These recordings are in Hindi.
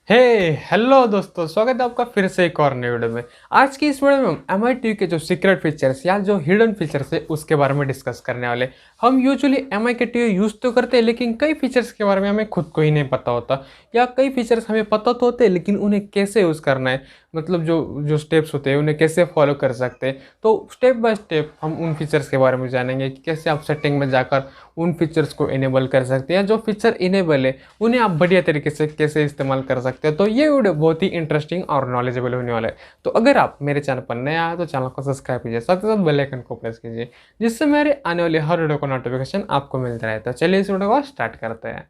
हे हेलो दोस्तों, स्वागत है आपका फिर से एक और नई वीडियो में। आज की इस वीडियो में हम एम आई टी के जो सीक्रेट फीचर्स या जो हिडन फीचर्स है उसके बारे में डिस्कस करने वाले। हम यूजुअली एम आई के टी यूज़ तो करते हैं, लेकिन कई फीचर्स के बारे में हमें खुद को ही नहीं पता होता, या कई फीचर्स हमें पता तो होते हैं लेकिन उन्हें कैसे यूज़ करना है, मतलब जो जो स्टेप्स होते हैं उन्हें कैसे फॉलो कर सकते हैं। तो स्टेप बाय स्टेप हम उन फीचर्स के बारे में जानेंगे कि कैसे आप सेटिंग में जाकर उन फीचर्स को इनेबल कर सकते हैं, जो फीचर इनेबल है उन्हें आप बढ़िया तरीके से कैसे इस्तेमाल कर सकते हैं। तो ये वीडियो बहुत ही इंटरेस्टिंग और नॉलेजेबल होने वाला है। तो अगर आप मेरे चैनल पर नए आए तो चैनल को सब्सक्राइब कीजिए, साथ ही साथ बेल आइकन को प्रेस कीजिए, जिससे मेरे आने वाले हर वीडियो का नोटिफिकेशन आपको मिलता रहे। तो चलिए इस वीडियो को स्टार्ट करते हैं।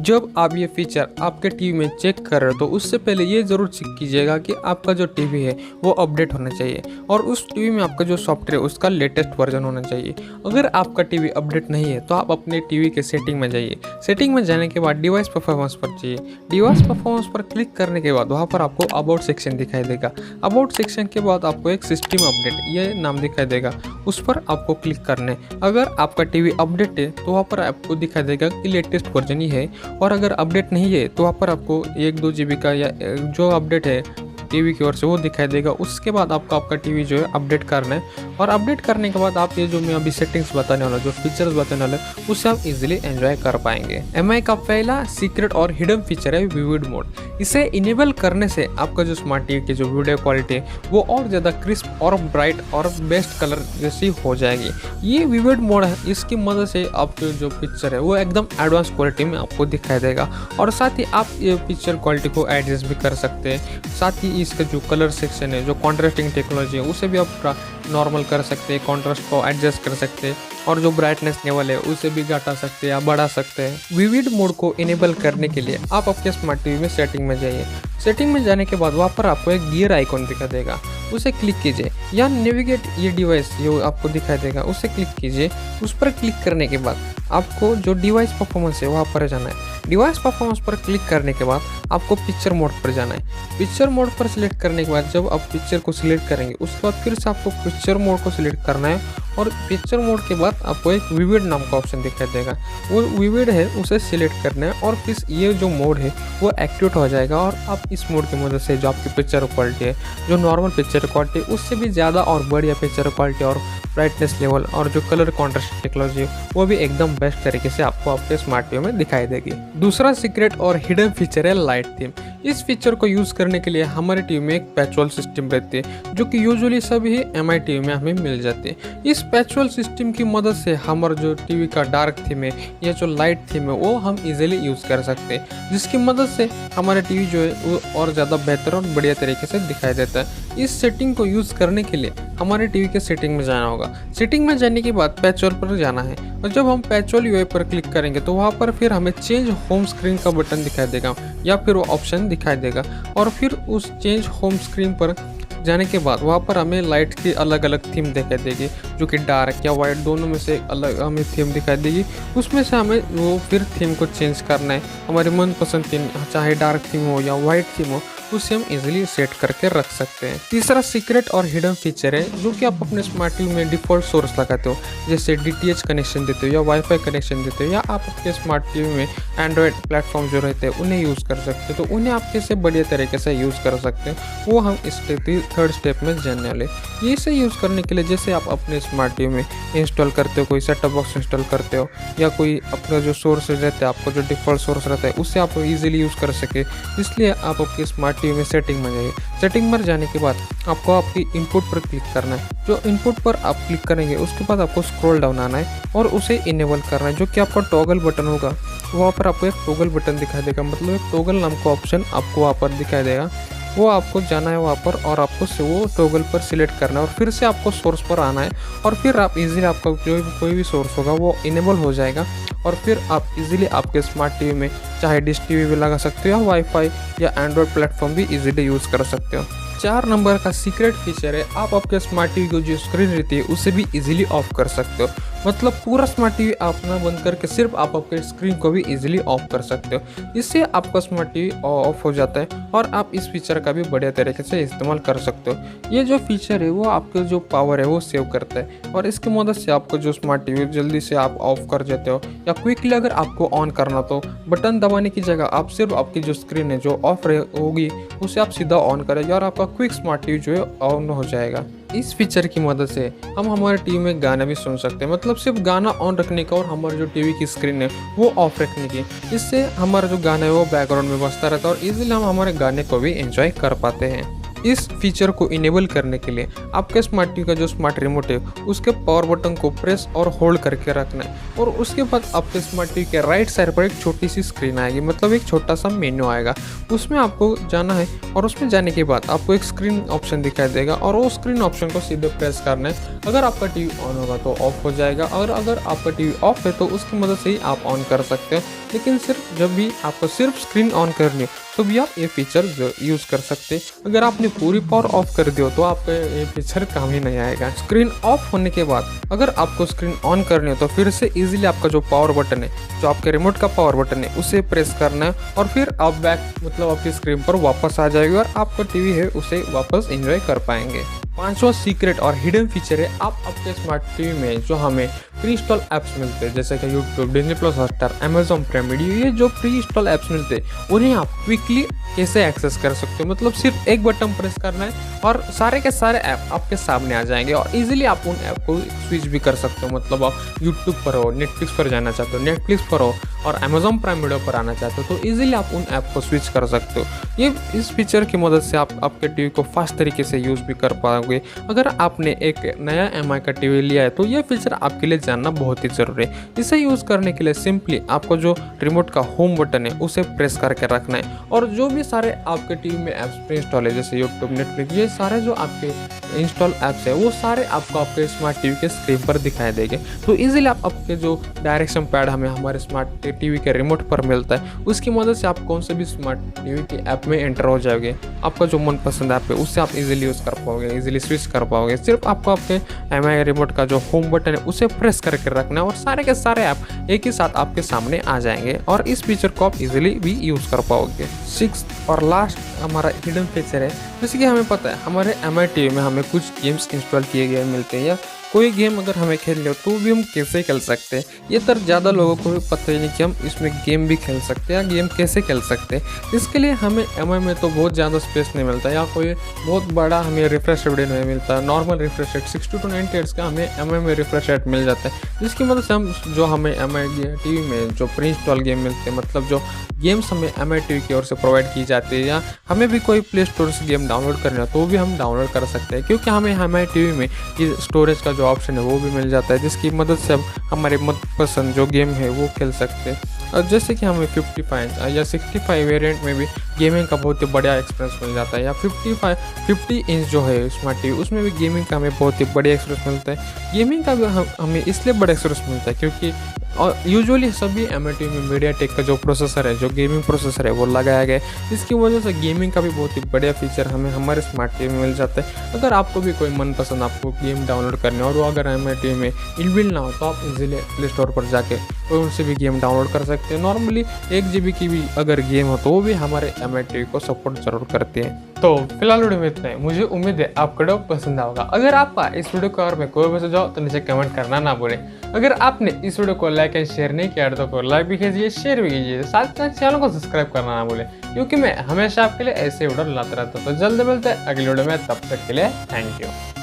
जब आप ये फीचर आपके टीवी में चेक कर रहे हो तो उससे पहले ये ज़रूर चेक कीजिएगा कि आपका जो टीवी है वो अपडेट होना चाहिए, और उस टीवी में आपका जो सॉफ्टवेयर है उसका लेटेस्ट वर्जन होना चाहिए। अगर आपका टीवी अपडेट नहीं है तो आप अपने टीवी के सेटिंग में जाइए। सेटिंग में जाने के बाद डिवाइस परफॉर्मेंस पर जाइए। डिवाइस परफॉर्मेंस पर क्लिक करने के बाद वहाँ पर आपको अबाउट सेक्शन दिखाई देगा। अबाउट सेक्शन के बाद आपको एक सिस्टम अपडेट ये नाम दिखाई देगा, उस पर आपको क्लिक करना है। अगर आपका टीवी अपडेट है तो वहाँ पर आपको दिखाई देगा कि लेटेस्ट वर्जन ही है, और अगर अपडेट नहीं है तो वहाँ पर आपको 1-2 GB का या जो अपडेट है टीवी की ओर से वो दिखाई देगा। उसके बाद आपको आपका टीवी जो है अपडेट करना है, और अपडेट करने के बाद आप ये जो मैं अभी सेटिंग्स बताने वाला, जो फीचर्स बताने वाला उससे आप इजीली एंजॉय कर पाएंगे। एमआई का पहला सीक्रेट और हिडन फीचर है विविड मोड। इसे इनेबल करने से आपका जो स्मार्ट टीवी की जो वीडियो क्वालिटी है वो और ज़्यादा क्रिस्प और ब्राइट और बेस्ट कलर जैसी हो जाएगी। ये विविड मोड है, इसकी मदद से आपके जो पिक्चर है वो एकदम एडवांस क्वालिटी में आपको दिखाई देगा, और साथ ही आप ये पिक्चर क्वालिटी को एडजस्ट भी कर सकते हैं। साथ ही इसका जो कलर सेक्शन है, जो कॉन्ट्रास्टिंग टेक्नोलॉजी है, उसे भी आप नॉर्मल कर सकते हैं, कॉन्ट्रास्ट को एडजस्ट कर सकते हैं, और जो ब्राइटनेस लेवल है उसे भी घटा सकते हैं या बढ़ा सकते हैं। विविड मोड को इनेबल करने के लिए आप अपने स्मार्ट टीवी में सेटिंग में जाइए। सेटिंग में जाने के बाद वहाँ पर आपको एक गियर आइकॉन दिखा देगा, उसे क्लिक कीजिए, या नेविगेट ये डिवाइस जो आपको दिखाई देगा उसे क्लिक कीजिए। उस पर क्लिक करने के बाद आपको जो डिवाइस परफॉर्मेंस है वहाँ पर जाना है। डिवाइस परफॉर्मेंस पर क्लिक करने के बाद आपको पिक्चर मोड पर जाना है। पिक्चर मोड पर सिलेक्ट करने के बाद जब आप पिक्चर को सिलेक्ट करेंगे उसके बाद फिर से आपको पिक्चर मोड को सिलेक्ट करना है, और पिक्चर मोड के बाद आपको एक विविड नाम का ऑप्शन दिखाई देगा, वो विविड है उसे सिलेक्ट करना है, और फिर ये जो मोड है वो एक्टिवेट हो जाएगा। और आप इस मोड की मदद से जो आपकी पिक्चर क्वालिटी है, जो नॉर्मल पिक्चर क्वालिटी उससे भी ज़्यादा और बढ़िया पिक्चर क्वालिटी और ब्राइटनेस लेवल और जो कलर कॉन्ट्रास्ट टेक्नोलॉजी वो भी एकदम बेस्ट तरीके से आपको आपके स्मार्ट टीवी में दिखाई देगी। दूसरा सीक्रेट और हिडन फीचर है लाइट थीम। इस फीचर को यूज़ करने के लिए हमारे टीवी में एक पैचवॉल सिस्टम रहती है, जो कि यूजुअली सभी एमआई टीवी में हमें मिल जाती है। इस पैचवॉल सिस्टम की मदद से हमारा जो टीवी का डार्क थीम है या जो लाइट थीम है वो हम इजीली यूज़ कर सकते हैं, जिसकी मदद से हमारा टीवी जो है वो और ज़्यादा बेहतर और बढ़िया तरीके से दिखाई देता है। इस सेटिंग को यूज़ करने के लिए हमारे टीवी के सेटिंग में जाना होगा। सेटिंग में जाने के बाद पैचवॉल पर जाना है, और जब हम पैचवॉल यूआई पर क्लिक करेंगे तो वहाँ पर फिर हमें चेंज होम स्क्रीन का बटन दिखाई देगा, या फिर वो ऑप्शन दिखाई देगा, और फिर उस चेंज होम स्क्रीन पर जाने के बाद वहाँ पर हमें लाइट की अलग अलग थीम दिखाई देगी, जो कि डार्क या वाइट दोनों में से अलग हमें थीम दिखाई देगी। उसमें से हमें वो फिर थीम को चेंज करना है, हमारी मनपसंद थीम, चाहे डार्क थीम हो या वाइट थीम हो, उसे हम इजीली सेट करके रख सकते हैं। तीसरा सीक्रेट और हिडन फीचर है, जो कि आप अपने स्मार्ट टीवी में डिफ़ॉल्ट सोर्स लगाते हो, जैसे डीटीएच कनेक्शन देते हो या वाईफाई कनेक्शन देते हो, या आप अपने स्मार्ट टीवी में एंड्रॉयड प्लेटफॉर्म जो रहते हैं उन्हें यूज़ कर सकते हो। तो उन्हें आप कैसे बढ़िया तरीके से यूज़ कर सकते हैं वो हम इस थर्ड स्टेप में जानने वाले। ये इसे यूज़ करने के लिए जैसे आप अपने स्मार्ट टीवी में इंस्टॉल करते हो, कोई सेटअप बॉक्स इंस्टॉल करते हो, या कोई अपना जो सोर्स रहता है, आपको जो डिफ़ॉल्ट सोर्स रहता है उससे आप इजीली यूज़ कर सके, इसलिए आप अपने स्मार्ट टीवी में सेटिंग में जाइए। सेटिंग में जाने के बाद आपको आपकी इनपुट पर क्लिक करना है। जो इनपुट पर आप क्लिक करेंगे उसके बाद आपको स्क्रॉल डाउन आना है और उसे इनेबल करना है, जो कि आपका टॉगल बटन होगा। वहाँ पर आपको एक टॉगल बटन दिखाई देगा, मतलब एक टॉगल नाम का ऑप्शन आपको वहाँ पर दिखाई देगा। वो आपको जाना है वहाँ पर, और आपको से वो टॉगल पर सिलेक्ट करना है, और फिर से आपको सोर्स पर आना है, और फिर आप इजीली आपका जो कोई भी सोर्स होगा वो इनेबल हो जाएगा, और फिर आप इजीली आपके स्मार्ट टीवी में चाहे डिश टीवी भी लगा सकते हो, या वाईफाई या एंड्रॉयड प्लेटफॉर्म भी इजीली यूज़ कर सकते हो। 4 नंबर का सीक्रेट फीचर है, आप आपके स्मार्ट टीवी की जो स्क्रीन रहती है उसे भी इजीली ऑफ कर सकते हो। मतलब पूरा स्मार्ट टीवी आप ना बंद करके सिर्फ आप आपके स्क्रीन को भी इजीली ऑफ कर सकते हो। इससे आपका स्मार्ट टीवी ऑफ हो जाता है और आप इस फीचर का भी बढ़िया तरीके से इस्तेमाल कर सकते हो। ये जो फीचर है वो आपके जो पावर है वो सेव करता है और इसकी मदद से आपको जो स्मार्ट टीवी जल्दी से आप ऑफ कर देते हो, या क्विकली अगर आपको ऑन करना तो बटन दबाने की जगह आप सिर्फ आपकी जो स्क्रीन है जो ऑफ होगी उसे आप सीधा ऑन करेंगे और आपका क्विक स्मार्ट टीवी जो है ऑन हो जाएगा। इस फीचर की मदद से हम हमारे टीवी में गाना भी सुन सकते हैं, मतलब सिर्फ गाना ऑन रखने का और हमारे जो टीवी की स्क्रीन है वो ऑफ रखने की। इससे हमारा जो गाना है वो बैकग्राउंड में बजता रहता है और इजीली हम हमारे गाने को भी एंजॉय कर पाते हैं। इस फीचर को इनेबल करने के लिए आपके स्मार्ट टीवी का जो स्मार्ट रिमोट है उसके पावर बटन को प्रेस और होल्ड करके रखना है और उसके बाद आपके स्मार्ट टीवी के राइट साइड पर एक छोटी सी स्क्रीन आएगी, मतलब एक छोटा सा मेन्यू आएगा। उसमें आपको जाना है और उसमें जाने के बाद आपको एक स्क्रीन ऑप्शन दिखाई देगा और वो स्क्रीन ऑप्शन को सीधे प्रेस करना है। अगर आपका टीवी ऑन होगा तो ऑफ हो जाएगा और अगर आपका टीवी ऑफ है तो उसकी मदद से ही आप ऑन कर सकते हैं। लेकिन सिर्फ जब भी आपको सिर्फ स्क्रीन ऑन करनी है तो भी आप ये फीचर यूज़ कर सकते हैं। अगर आपने पूरी पावर ऑफ कर दी हो तो आपका ये फीचर काम ही नहीं आएगा। स्क्रीन ऑफ होने के बाद अगर आपको स्क्रीन ऑन करनी हो तो फिर से इजीली आपका जो पावर बटन है, जो आपके रिमोट का पावर बटन है, उसे प्रेस करना है और फिर आप बैक मतलब आपकी स्क्रीन पर वापस आ जाएगी और आपका टीवी है उसे वापस एंजॉय कर पाएंगे। पांचवा सीक्रेट और हिडन फीचर है आप अपने स्मार्ट टीवी में जो हमें प्री इंस्टॉल ऐप्स मिलते हैं जैसे कि YouTube, Disney plus Hotstar, Amazon prime video, ये जो प्री इंस्टॉल ऐप्स मिलते हैं उन्हें आप क्विकली कैसे एक्सेस कर सकते हो। मतलब सिर्फ एक बटन प्रेस करना है और सारे के सारे ऐप आपके सामने आ जाएंगे और इजीली आप उन ऐप को स्विच भी कर सकते हो। मतलब आप यूट्यूब पर हो, नेटफ्लिक्स पर जाना चाहते हो, नेटफ्लिक्स पर हो और अमेजॉन प्राइम वीडियो पर आना चाहते हो तो इजीली आप उन ऐप को स्विच कर सकते हो। ये इस फीचर की मदद से आप आपके टीवी को फास्ट तरीके से यूज़ भी कर पाओगे। अगर आपने एक नया एमआई का टीवी लिया है तो ये फीचर आपके लिए जानना बहुत ही ज़रूरी है। इसे यूज़ करने के लिए सिंपली आपको जो रिमोट का होम बटन है उसे प्रेस करके रखना है और जो भी सारे आपके टीवी में ऐप्स प्री इंस्टॉल है जैसे यूट्यूब, नेटफ्लिक्स, ये सारे जो आपके इंस्टॉल ऐप्स है वो सारे आपको आपके स्मार्ट टीवी के स्क्रीन पर दिखाई देंगे। तो इजीली आप आपके जो डायरेक्शन पैड हमें हमारे स्मार्ट टीवी के रिमोट पर मिलता है उसकी मदद से आप कौन से भी स्मार्ट टीवी के ऐप में एंटर हो जाओगे। आपका जो मनपसंद ऐप है उससे आप इजीली यूज़ कर पाओगे, इजीली स्विच कर पाओगे। सिर्फ आपको आपके एमआई रिमोट का जो होम बटन है उसे प्रेस करके रखना है और सारे के सारे ऐप एक ही साथ आपके सामने आ जाएंगे और इस फीचर को आप इजीली भी यूज़ कर पाओगे। सिक्स्थ और लास्ट हमारा हिडन फीचर है, जैसे कि हमें पता है हमारे एमआई टीवी में हमें कुछ गेम्स इंस्टॉल किए गए मिलते हैं या कोई गेम अगर हमें खेलनी हो तो भी हम कैसे खेल सकते हैं। ये तर ज़्यादा लोगों को भी पता ही नहीं कि हम इसमें गेम भी खेल सकते हैं या गेम कैसे खेल सकते हैं। इसके लिए हमें एमआई में तो बहुत ज़्यादा स्पेस नहीं मिलता या कोई बहुत बड़ा हमें रिफ्रेश रेट नहीं मिलता। Normal refresh rate 60 to 90 hertz का हमें एमआई में रिफ्रेश रेट मिल जाता है, जिसकी मदद से हम जो हमें एमआई टीवी में जो प्री इंस्टॉल गेम मिलते हैं, मतलब जो गेम्स हमें एमआई टीवी की ओर से प्रोवाइड की जाती है या हमें भी कोई प्ले स्टोर से गेम डाउनलोड करना है तो भी हम डाउनलोड कर सकते हैं, क्योंकि हमें एमआई टीवी में स्टोरेज का जो ऑप्शन है वो भी मिल जाता है, जिसकी मदद से हम हमारे मनपसंद जो गेम है वो खेल सकते हैं। और जैसे कि हमें 55 या 65 वेरिएंट में भी गेमिंग का बहुत ही बढ़िया एक्सपीरियंस मिल जाता है या 50 इंच जो है स्मार्ट टीवी उसमें भी गेमिंग का हमें बहुत ही बढ़िया एक्सपीरियंस मिलता है। गेमिंग का भी हमें इसलिए बड़ा एक्सपीरियंस मिलता है क्योंकि और यूजुअली सभी एमआई टीवी में मीडियाटेक का जो प्रोसेसर है, जो गेमिंग प्रोसेसर है वो लगाया गया है, जिसकी वजह से गेमिंग का भी बहुत ही बढ़िया फीचर हमें हमारे स्मार्ट टीवी में मिल जाता है। अगर आपको भी कोई मनपसंद आपको गेम डाउनलोड करने और वो अगर एमआई टीवी में इनबिल्ट ना हो तो आप इजीली प्ले स्टोर पर जाके तो उनसे भी गेम डाउनलोड कर सकते हैं। नॉर्मली 1 GB की भी अगर गेम हो तो वो भी हमारे एमआई टीवी को सपोर्ट जरूर करती है। तो फिलहाल वीडियो में इतना है, मुझे उम्मीद है आपको वीडियो पसंद आएगा। अगर आपका इस वीडियो के बारे में कोई भी सुझाव तो नीचे कमेंट करना ना भूलें। अगर आपने इस वीडियो को लाइक एंड शेयर नहीं किया तो लाइक भी कीजिए, शेयर भी कीजिए, साथ ही चैनल को सब्सक्राइब करना ना भूलें, क्योंकि मैं हमेशा आपके लिए ऐसे वीडियो लाता रहता हूँ। तो जल्द मिलते हैं अगले वीडियो में, तब तक के लिए थैंक यू।